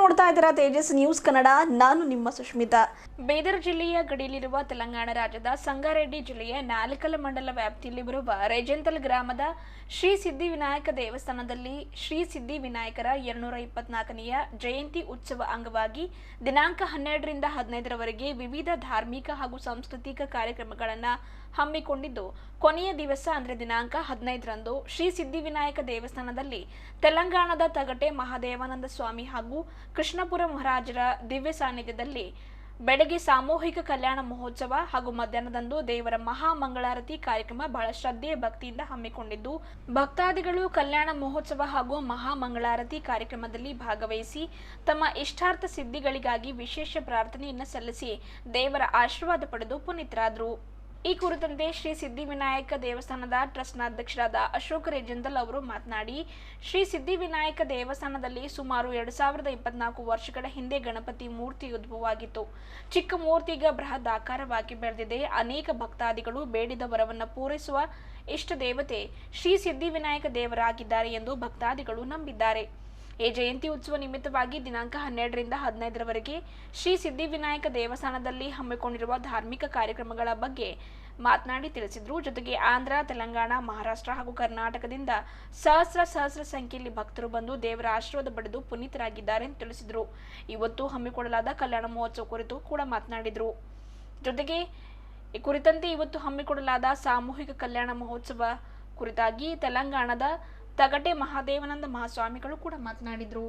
ನೋಡ್ತಾ ಇದ್ದೀರಾ ತೇಜಸ್ ನ್ಯೂಸ್ ಕನ್ನಡ. ನಾನು ನಿಮ್ಮ ಸುಷ್ಮಿತಾ. ಬೀದರ್ ಜಿಲ್ಲೆಯ ಗಡಿಯಲ್ಲಿರುವ ತೆಲಂಗಾಣ ರಾಜ್ಯದ ಸಂಗಾರೆಡ್ಡಿ ಜಿಲ್ಲೆಯ ನಾಲ್ಕಲ ಮಂಡಲ ವ್ಯಾಪ್ತಿಯಲ್ಲಿ ಬರುವ ರೇಜಂತಲ್ ಗ್ರಾಮದ ಶ್ರೀ ಸಿದ್ಧಿವಿನಾಯಕ ದೇವಸ್ಥಾನದಲ್ಲಿ ಶ್ರೀ ಸಿದ್ಧಿವಿನಾಯಕರ 224ನೆಯ ಜಯಂತಿ ಉತ್ಸವ ಅಂಗವಾಗಿ ದಿನಾಂಕ 12ರಿಂದ 15ರವರೆಗೆ ವಿವಿಧ ಧಾರ್ಮಿಕ ಹಾಗೂ ಸಾಂಸ್ಕೃತಿಕ ಕಾರ್ಯಕ್ರಮಗಳನ್ನು ಹಮ್ಮಿಕೊಂಡಿದ್ದು, ಕೊನೆಯ ದಿವಸ ಅಂದರೆ ದಿನಾಂಕ 15ರಂದು ಶ್ರೀ ಸಿದ್ಧಿವಿನಾಯಕ ದೇವಸ್ಥಾನದಲ್ಲಿ ತೆಲಂಗಾಣದ ತಗಟೆ ಮಹಾದೇವಾನಂದ ಸ್ವಾಮಿ ಹಾಗೂ ಕೃಷ್ಣಪುರ ಮಹಾರಾಜರ ದಿವ್ಯ ಸಾನ್ನಿಧ್ಯದಲ್ಲಿ ಬೆಳಗ್ಗೆ ಸಾಮೂಹಿಕ ಕಲ್ಯಾಣ ಮಹೋತ್ಸವ ಹಾಗೂ ಮಧ್ಯಾಹ್ನದಂದು ದೇವರ ಮಹಾ ಮಂಗಳಾರತಿ ಕಾರ್ಯಕ್ರಮ ಬಹಳ ಶ್ರದ್ಧೆಯ ಭಕ್ತಿಯಿಂದ ಹಮ್ಮಿಕೊಂಡಿದ್ದು, ಭಕ್ತಾದಿಗಳು ಕಲ್ಯಾಣ ಮಹೋತ್ಸವ ಹಾಗೂ ಮಹಾ ಮಂಗಳಾರತಿ ಕಾರ್ಯಕ್ರಮದಲ್ಲಿ ಭಾಗವಹಿಸಿ ತಮ್ಮ ಇಷ್ಟಾರ್ಥ ಸಿದ್ಧಿಗಳಿಗಾಗಿ ವಿಶೇಷ ಪ್ರಾರ್ಥನೆಯನ್ನು ಸಲ್ಲಿಸಿ ದೇವರ ಆಶೀರ್ವಾದ ಪಡೆದು ಪುನೀತರಾದರು. ಈ ಕುರಿತಂತೆ ಶ್ರೀ ಸಿದ್ಧಿವಿನಾಯಕ ದೇವಸ್ಥಾನದ ಟ್ರಸ್ಟ್ನ ಅಧ್ಯಕ್ಷರಾದ ಅಶೋಕ್ ರೇಜಂತಲ್ ಅವರು ಮಾತನಾಡಿ, ಶ್ರೀ ಸಿದ್ಧಿವಿನಾಯಕ ದೇವಸ್ಥಾನದಲ್ಲಿ ಸುಮಾರು 2024 ವರ್ಷಗಳ ಹಿಂದೆ ಗಣಪತಿ ಮೂರ್ತಿ ಉದ್ಭವವಾಗಿತ್ತು. ಚಿಕ್ಕ ಮೂರ್ತಿ ಈಗ ಬೃಹತ್ ಆಕಾರವಾಗಿ ಬೆಳೆದಿದೆ. ಅನೇಕ ಭಕ್ತಾದಿಗಳು ಬೇಡಿದ ವರವನ್ನು ಪೂರೈಸುವ ಇಷ್ಟ ದೇವತೆ ಶ್ರೀ ಸಿದ್ಧಿವಿನಾಯಕ ದೇವರಾಗಿದ್ದಾರೆ ಎಂದು ಭಕ್ತಾದಿಗಳು ನಂಬಿದ್ದಾರೆ. ಈ ಜಯಂತಿ ಉತ್ಸವ ನಿಮಿತ್ತವಾಗಿ ದಿನಾಂಕ 12ರಿಂದ 15ರವರೆಗೆ ಶ್ರೀ ಸಿದ್ಧಿವಿನಾಯಕ ದೇವಸ್ಥಾನದಲ್ಲಿ ಹಮ್ಮಿಕೊಂಡಿರುವ ಧಾರ್ಮಿಕ ಕಾರ್ಯಕ್ರಮಗಳ ಬಗ್ಗೆ ಮಾತನಾಡಿ ತಿಳಿಸಿದರು. ಜೊತೆಗೆ ಆಂಧ್ರ, ತೆಲಂಗಾಣ, ಮಹಾರಾಷ್ಟ್ರ ಹಾಗೂ ಕರ್ನಾಟಕದಿಂದ ಸಹಸ್ರ ಸಂಖ್ಯೆಯಲ್ಲಿ ಭಕ್ತರು ಬಂದು ದೇವರ ಆಶೀರ್ವಾದ ಪಡೆದು ಪುನೀತರಾಗಿದ್ದಾರೆ ಎಂದು ತಿಳಿಸಿದರು. ಇವತ್ತು ಹಮ್ಮಿಕೊಳ್ಳಲಾದ ಕಲ್ಯಾಣ ಮಹೋತ್ಸವ ಕುರಿತು ಕೂಡ ಮಾತನಾಡಿದರು. ಜೊತೆಗೆ ಈ ಕುರಿತಂತೆ ಇವತ್ತು ಹಮ್ಮಿಕೊಳ್ಳಲಾದ ಸಾಮೂಹಿಕ ಕಲ್ಯಾಣ ಮಹೋತ್ಸವ ಕುರಿತಾಗಿ ತೆಲಂಗಾಣದ ತಗಟೆ ಮಹಾದೇವಾನಂದ ಮಹಾಸ್ವಾಮಿಗಳು ಕೂಡ ಮಾತನಾಡಿದರು.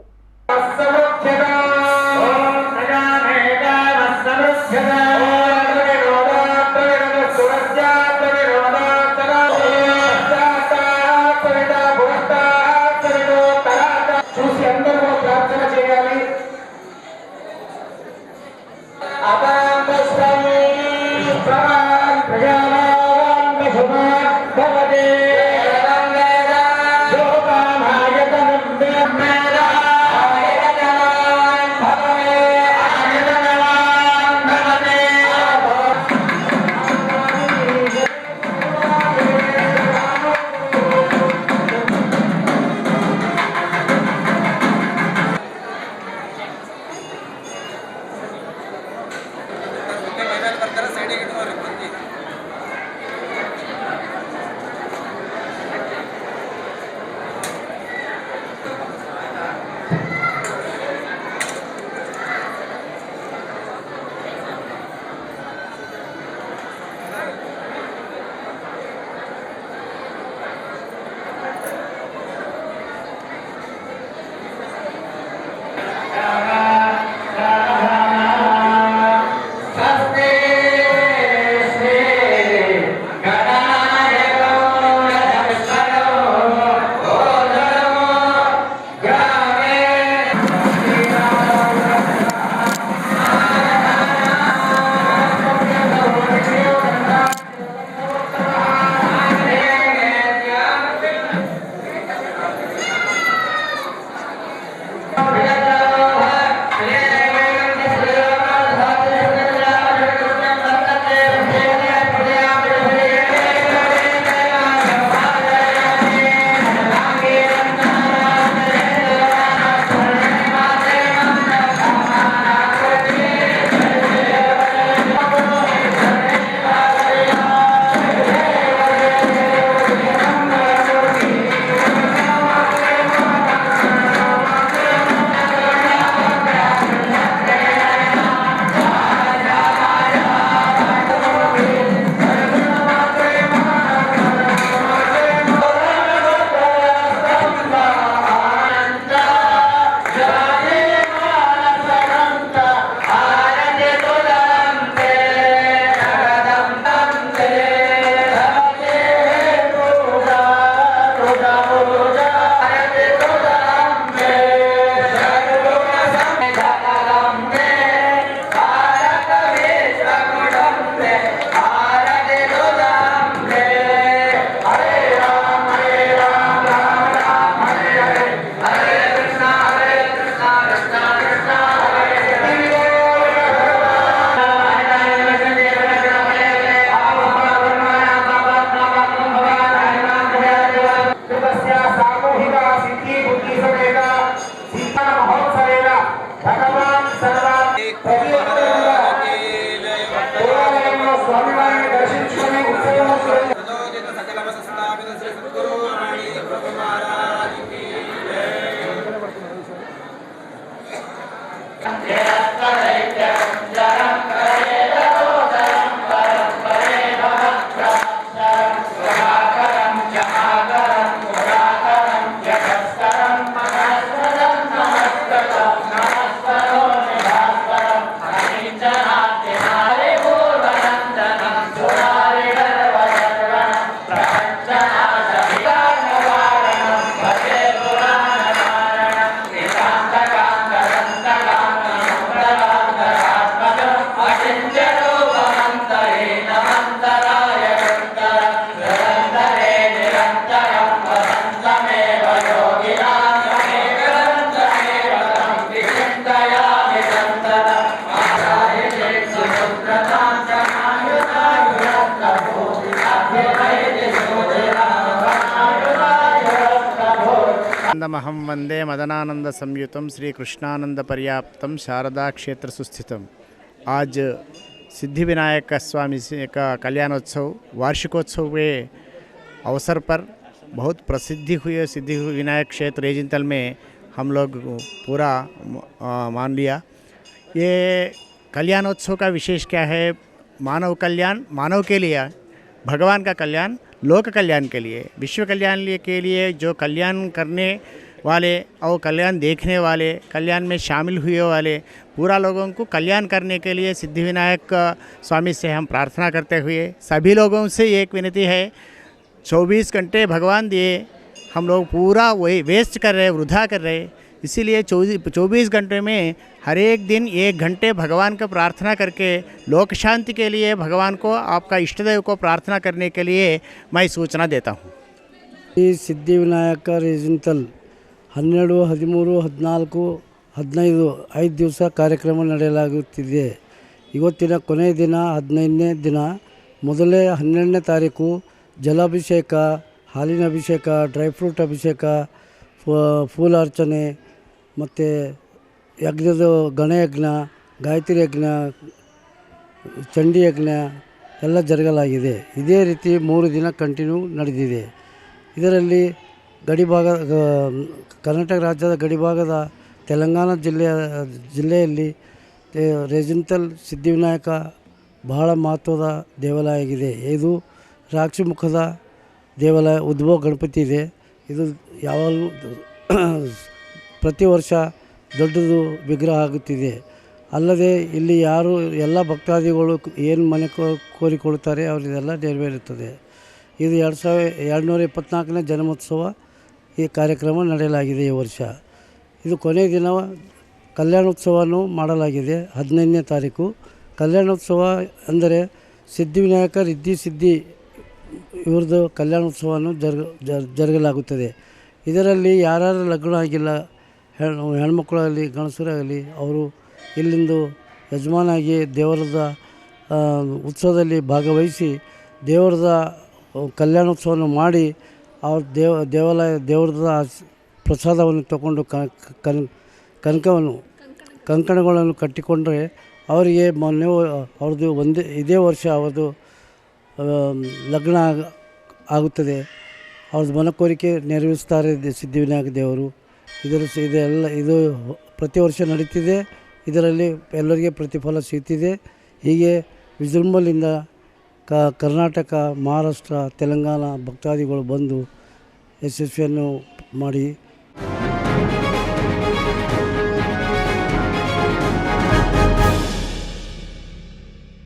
आनंदमहं वंदे मदनानंद संयुतं श्री कृष्णानंद पर्याप्तं शारदा क्षेत्र सुस्थितम। आज सिद्धिविनायक स्वामी का कल्याणोत्सव वार्षिकोत्सव के अवसर पर बहुत प्रसिद्धि हुई है। सिद्धि विनायक क्षेत्र रेजिंतल में हम लोग पूरा मान लिया। ये कल्याणोत्सव का विशेष क्या है? मानव कल्याण, मानव के लिए भगवान का कल्याण, लोक कल्याण के लिए, विश्व कल्याण के लिए जो कल्याण करने वाले और कल्याण देखने वाले, कल्याण में शामिल हुए वाले पूरा लोगों को कल्याण करने के लिए सिद्धिविनायक स्वामी से हम प्रार्थना करते हुए सभी लोगों से एक विनती है, 24 घंटे भगवान दिए, हम लोग पूरा वही वेस्ट कर रहे, वृथा कर रहे। इसीलिए 24 घंटे में हर एक दिन 1 घंटे भगवान को प्रार्थना करके लोक शांति के लिए भगवान को, आपका इष्ट देव को प्रार्थना करने के लिए मैं सूचना देता हूँ। ಈ ಸಿದ್ಧಿವಿನಾಯಕ ರೇಜಿಂತಲ್ 12, 13, 14, 15 5 ದಿವಸ ಕಾರ್ಯಕ್ರಮ ನಡೆಯಲಾಗುತ್ತಿದೆ. ಇವತ್ತಿನ ಕೊನೆಯ ದಿನ 15ನೇ ದಿನ. ಮೊದಲೇ 12ನೇ ತಾರೀಕು ಜಲಾಭಿಷೇಕ, ಹಾಲಿನ ಅಭಿಷೇಕ, ಡ್ರೈ ಫ್ರೂಟ್ ಅಭಿಷೇಕ, ಫೂಲ ಅರ್ಚನೆ ಮತ್ತು ಯಜ್ಞದ ಗಣಯಜ್ಞ, ಗಾಯತ್ರಿ ಯಜ್ಞ, ಚಂಡಿ ಯಜ್ಞ ಎಲ್ಲ ಜರುಗಲಾಗಿದೆ. ಇದೇ ರೀತಿ 3 ದಿನ ಕಂಟಿನ್ಯೂ ನಡೆದಿದೆ. ಇದರಲ್ಲಿ ಗಡಿಭಾಗ ಕರ್ನಾಟಕ ರಾಜ್ಯದ ಗಡಿಭಾಗದ ತೆಲಂಗಾಣ ಜಿಲ್ಲೆಯಲ್ಲಿ ರೇಜಿಂತಲ್ ಸಿದ್ಧಿವಿನಾಯಕ ಬಹಳ ಮಹತ್ವದ ದೇವಾಲಯ ಆಗಿದೆ. ಇದು ರಾಕ್ಷಿಮುಖದ ದೇವಾಲಯ, ಉದ್ಭವ ಗಣಪತಿ ಇದೆ. ಇದು ಯಾವಾಗಲೂ ಪ್ರತಿ ವರ್ಷ ದೊಡ್ಡದು ವಿಗ್ರಹ ಆಗುತ್ತಿದೆ. ಅಲ್ಲದೆ ಇಲ್ಲಿ ಯಾರು ಎಲ್ಲ ಭಕ್ತಾದಿಗಳು ಏನು ಮನೆ ಕೋರಿಕೊಳ್ಳುತ್ತಾರೆ ಅವರಿಗೆಲ್ಲ ನೆರವೇರುತ್ತದೆ. ಇದು 2224ನೇ ಜನ್ಮೋತ್ಸವ ಈ ಕಾರ್ಯಕ್ರಮ ನಡೆಯಲಾಗಿದೆ. ಈ ವರ್ಷ ಇದು ಕೊನೆಯ ದಿನ ಕಲ್ಯಾಣೋತ್ಸವವನ್ನು ಮಾಡಲಾಗಿದೆ. 15ನೇ ತಾರೀಕು ಕಲ್ಯಾಣೋತ್ಸವ ಅಂದರೆ ಸಿದ್ಧಿವಿನಾಯಕ ರಿದ್ಧಿ ಸಿದ್ಧಿ ಇವ್ರದ್ದು ಕಲ್ಯಾಣೋತ್ಸವವನ್ನು ಜರುಗಲಾಗುತ್ತದೆ. ಇದರಲ್ಲಿ ಯಾರ್ಯಾರು ಲಗ್ನ ಆಗಿಲ್ಲ, ಹೆಣ್ಮಕ್ಕಳಾಗಲಿ ಗಂಡಸರಾಗಲಿ, ಅವರು ಇಲ್ಲಿಂದು ಯಜಮಾನಾಗಿ ದೇವರದ ಉತ್ಸವದಲ್ಲಿ ಭಾಗವಹಿಸಿ ದೇವರದ ಕಲ್ಯಾಣೋತ್ಸವವನ್ನು ಮಾಡಿ ಅವ್ರ ದೇವರದ ಪ್ರಸಾದವನ್ನು ತಗೊಂಡು ಕಂಕಣಗಳನ್ನು ಕಟ್ಟಿಕೊಂಡ್ರೆ ಅವರಿಗೆ ಮೊನ್ನೆ ಅವ್ರದ್ದು ಇದೇ ವರ್ಷ ಅವ್ರದ್ದು ಲಗ್ನ ಆಗುತ್ತದೆ. ಅವ್ರದ್ದು ಮನಕೋರಿಕೆ ನೆರವೇರಿಸ್ತಾರೆ ಸಿದ್ಧಿವಿನಾಯಕ ದೇವರು. ಇದು ಪ್ರತಿ ವರ್ಷ ನಡೀತಿದೆ. ಇದರಲ್ಲಿ ಎಲ್ಲರಿಗೆ ಪ್ರತಿಫಲ ಸಿಗ್ತಿದೆ. ಹೀಗೆ ವಿಜೃಂಭಣೆಯಿಂದ ಕರ್ನಾಟಕ, ಮಹಾರಾಷ್ಟ್ರ, ತೆಲಂಗಾಣ ಭಕ್ತಾದಿಗಳು ಬಂದು ಯಶಸ್ವಿಯನ್ನು ಮಾಡಿ